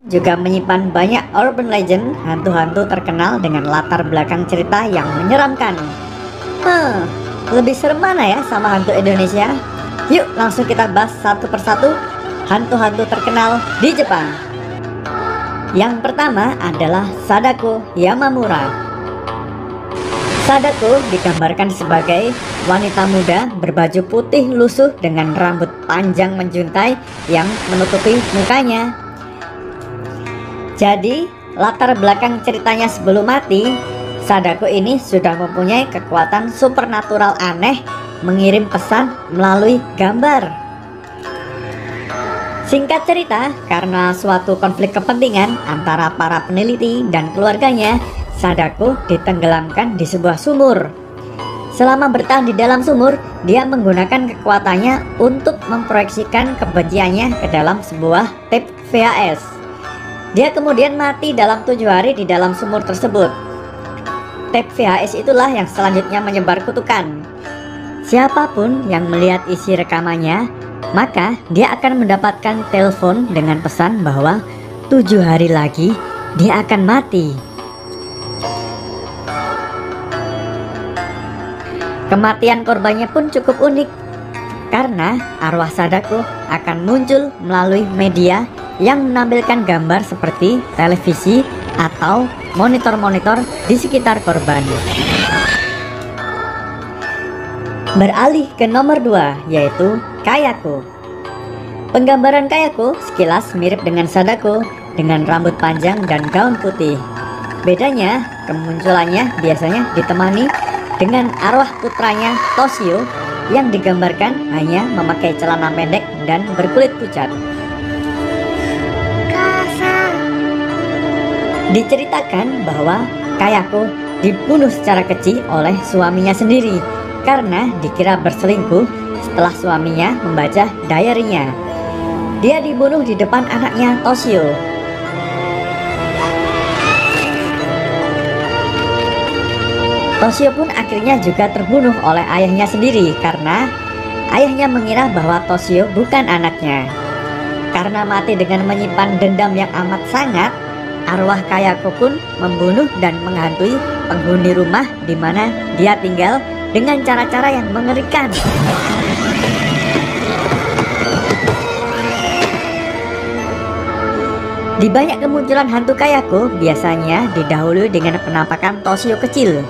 juga menyimpan banyak urban legend hantu-hantu terkenal dengan latar belakang cerita yang menyeramkan. Lebih serem mana ya sama hantu Indonesia? Yuk langsung kita bahas satu persatu hantu-hantu terkenal di Jepang. Yang pertama adalah Sadako Yamamura. Sadako digambarkan sebagai wanita muda berbaju putih lusuh dengan rambut panjang menjuntai yang menutupi mukanya. Jadi, latar belakang ceritanya sebelum mati, Sadako ini sudah mempunyai kekuatan supernatural aneh mengirim pesan melalui gambar. Singkat cerita, karena suatu konflik kepentingan antara para peneliti dan keluarganya, Sadako ditenggelamkan di sebuah sumur. Selama bertahan di dalam sumur, dia menggunakan kekuatannya untuk memproyeksikan kebenciannya ke dalam sebuah tape VHS. Dia kemudian mati dalam 7 hari di dalam sumur tersebut. Tape VHS itulah yang selanjutnya menyebar kutukan. Siapapun yang melihat isi rekamannya, maka dia akan mendapatkan telepon dengan pesan bahwa 7 hari lagi dia akan mati. Kematian korbannya pun cukup unik, karena arwah Sadako akan muncul melalui media yang menampilkan gambar seperti televisi atau monitor-monitor di sekitar korban. Beralih ke nomor 2, yaitu Kayako. Penggambaran Kayako sekilas mirip dengan Sadako dengan rambut panjang dan gaun putih. Bedanya, kemunculannya biasanya ditemani dengan arwah putranya Toshio yang digambarkan hanya memakai celana pendek dan berkulit pucat. Diceritakan bahwa Kayako dibunuh secara keji oleh suaminya sendiri karena dikira berselingkuh setelah suaminya membaca diary-nya. Dia dibunuh di depan anaknya Toshio. Toshio pun akhirnya juga terbunuh oleh ayahnya sendiri karena ayahnya mengira bahwa Toshio bukan anaknya. Karena mati dengan menyimpan dendam yang amat sangat, arwah Kayako pun membunuh dan menghantui penghuni rumah di mana dia tinggal dengan cara-cara yang mengerikan. Di banyak kemunculan hantu Kayako biasanya didahului dengan penampakan Toshio kecil.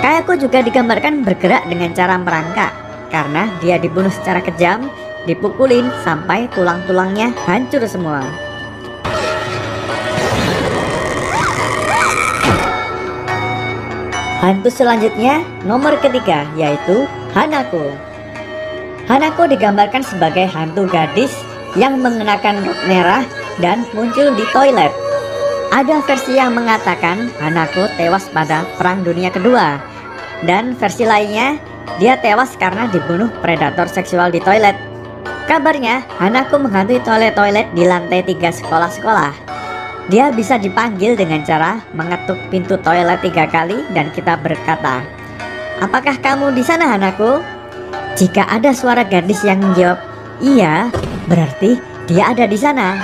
Kayako juga digambarkan bergerak dengan cara merangkak karena dia dibunuh secara kejam, dipukulin sampai tulang-tulangnya hancur semua. Hantu selanjutnya nomor ketiga, yaitu Hanako. Hanako digambarkan sebagai hantu gadis yang mengenakan rok merah dan muncul di toilet. Ada versi yang mengatakan Hanako tewas pada Perang Dunia Kedua, dan versi lainnya dia tewas karena dibunuh predator seksual di toilet. Kabarnya, Hanako menghantui toilet-toilet di lantai 3 sekolah-sekolah. Dia bisa dipanggil dengan cara mengetuk pintu toilet 3 kali dan kita berkata, "Apakah kamu di sana, Hanako?" Jika ada suara gadis yang menjawab, "Iya," berarti dia ada di sana.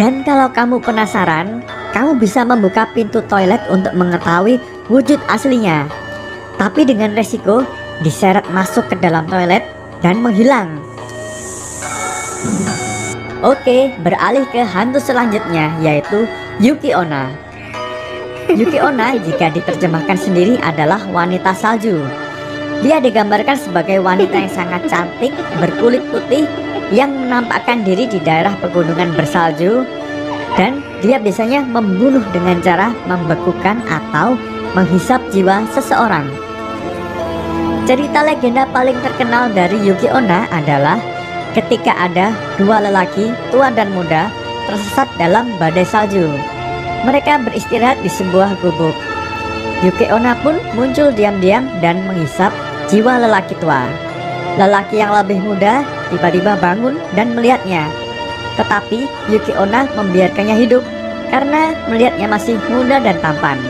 Dan kalau kamu penasaran, kamu bisa membuka pintu toilet untuk mengetahui wujud aslinya. Tapi dengan resiko diseret masuk ke dalam toilet dan menghilang. Oke, beralih ke hantu selanjutnya, yaitu Yuki Onna. Yuki Onna jika diterjemahkan sendiri adalah wanita salju. Dia digambarkan sebagai wanita yang sangat cantik, berkulit putih, yang menampakkan diri di daerah pegunungan bersalju, dan dia biasanya membunuh dengan cara membekukan atau menghisap jiwa seseorang. Cerita legenda paling terkenal dari Yuki Onna adalah ketika ada 2 lelaki tua dan muda tersesat dalam badai salju. Mereka beristirahat di sebuah gubuk. Yuki Onna pun muncul diam-diam dan menghisap jiwa lelaki tua. Lelaki yang lebih muda tiba-tiba bangun dan melihatnya. Tetapi Yuki Onna membiarkannya hidup karena melihatnya masih muda dan tampan.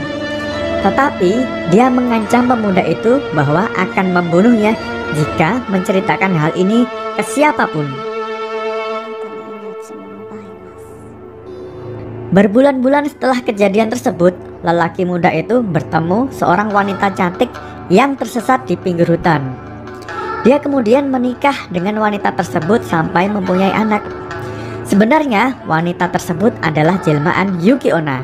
Tetapi dia mengancam pemuda itu bahwa akan membunuhnya jika menceritakan hal ini ke siapapun. Berbulan-bulan setelah kejadian tersebut, lelaki muda itu bertemu seorang wanita cantik yang tersesat di pinggir hutan. Dia kemudian menikah dengan wanita tersebut sampai mempunyai anak. Sebenarnya wanita tersebut adalah jelmaan Yuki Onna.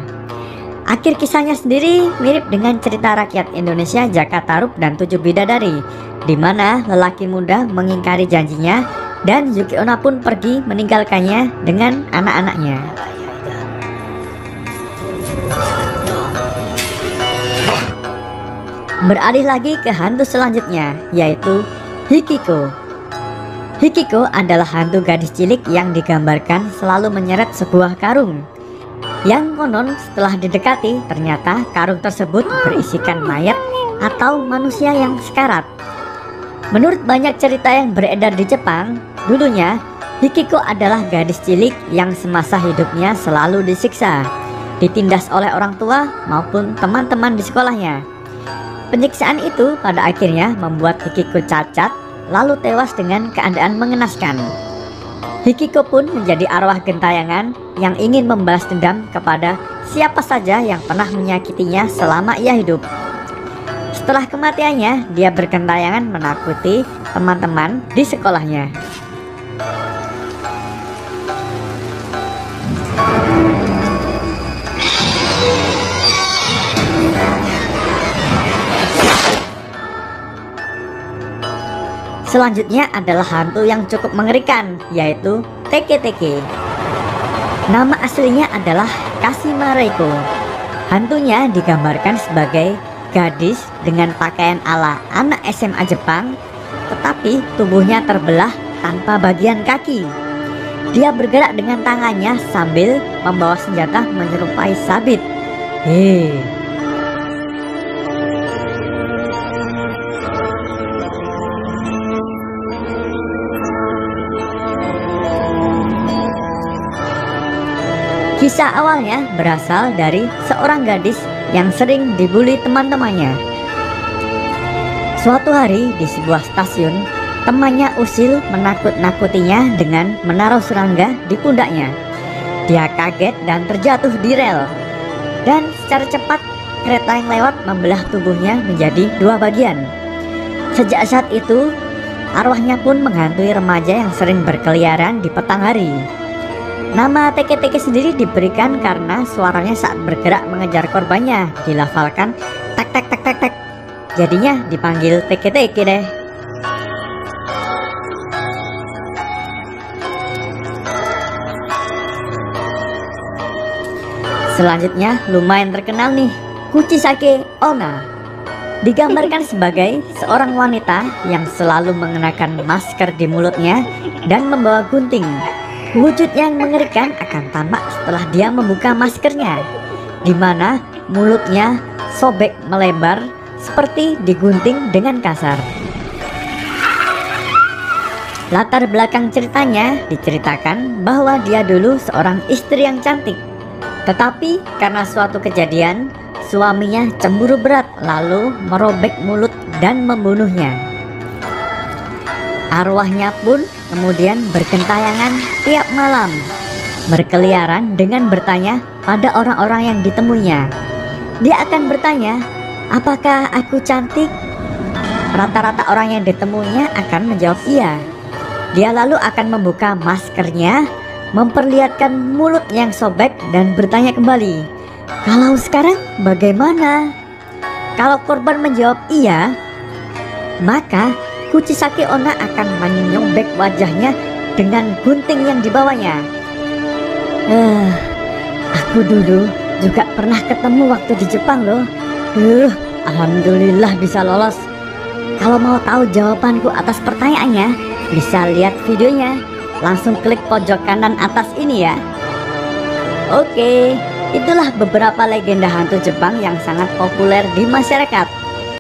Akhir kisahnya sendiri mirip dengan cerita rakyat Indonesia Jaka Tarub dan 7 Bidadari, di mana lelaki muda mengingkari janjinya dan Yuki Onna pun pergi meninggalkannya dengan anak-anaknya. Beralih lagi ke hantu selanjutnya, yaitu Hikiko. Hikiko adalah hantu gadis cilik yang digambarkan selalu menyeret sebuah karung. Yang konon setelah didekati ternyata karung tersebut berisikan mayat atau manusia yang sekarat. Menurut banyak cerita yang beredar di Jepang, dulunya Hikiko adalah gadis cilik yang semasa hidupnya selalu disiksa, ditindas oleh orang tua maupun teman-teman di sekolahnya. Penyiksaan itu pada akhirnya membuat Hikiko cacat lalu tewas dengan keadaan mengenaskan. Hikiko pun menjadi arwah gentayangan yang ingin membalas dendam kepada siapa saja yang pernah menyakitinya selama ia hidup. Setelah kematiannya, dia bergentayangan menakuti teman-teman di sekolahnya. Selanjutnya adalah hantu yang cukup mengerikan, yaitu Teke-Teke. Nama aslinya adalah Kashima Reiko. Hantunya digambarkan sebagai gadis dengan pakaian ala anak SMA Jepang, tetapi tubuhnya terbelah tanpa bagian kaki. Dia bergerak dengan tangannya sambil membawa senjata menyerupai sabit. Kisah awalnya berasal dari seorang gadis yang sering dibully teman-temannya. Suatu hari di sebuah stasiun, temannya Usil menakut-nakutinya dengan menaruh serangga di pundaknya. Dia kaget dan terjatuh di rel. Dan secara cepat kereta yang lewat membelah tubuhnya menjadi 2 bagian. Sejak saat itu, arwahnya pun menghantui remaja yang sering berkeliaran di petang hari. Nama Teke-Teke sendiri diberikan karena suaranya saat bergerak mengejar korbannya dilafalkan tak tak tak tak tak. Jadinya dipanggil Teke-Teke deh. Selanjutnya lumayan terkenal nih, Kuchisake Onna. Digambarkan sebagai seorang wanita yang selalu mengenakan masker di mulutnya dan membawa gunting. Wujud yang mengerikan akan tampak setelah dia membuka maskernya, di mana mulutnya sobek melebar seperti digunting dengan kasar. Latar belakang ceritanya diceritakan bahwa dia dulu seorang istri yang cantik, tetapi karena suatu kejadian suaminya cemburu berat lalu merobek mulut dan membunuhnya. Arwahnya pun kemudian bergentayangan tiap malam, berkeliaran dengan bertanya pada orang-orang yang ditemuinya. Dia akan bertanya, apakah aku cantik? Rata-rata orang yang ditemuinya akan menjawab iya. Dia lalu akan membuka maskernya, memperlihatkan mulut yang sobek dan bertanya kembali, kalau sekarang bagaimana? Kalau korban menjawab iya, maka Kuchisake Onna akan menyobek wajahnya dengan gunting yang dibawanya. Aku dulu juga pernah ketemu waktu di Jepang loh. Alhamdulillah bisa lolos. Kalau mau tahu jawabanku atas pertanyaannya, bisa lihat videonya. Langsung klik pojok kanan atas ini ya. Oke, itulah beberapa legenda hantu Jepang yang sangat populer di masyarakat.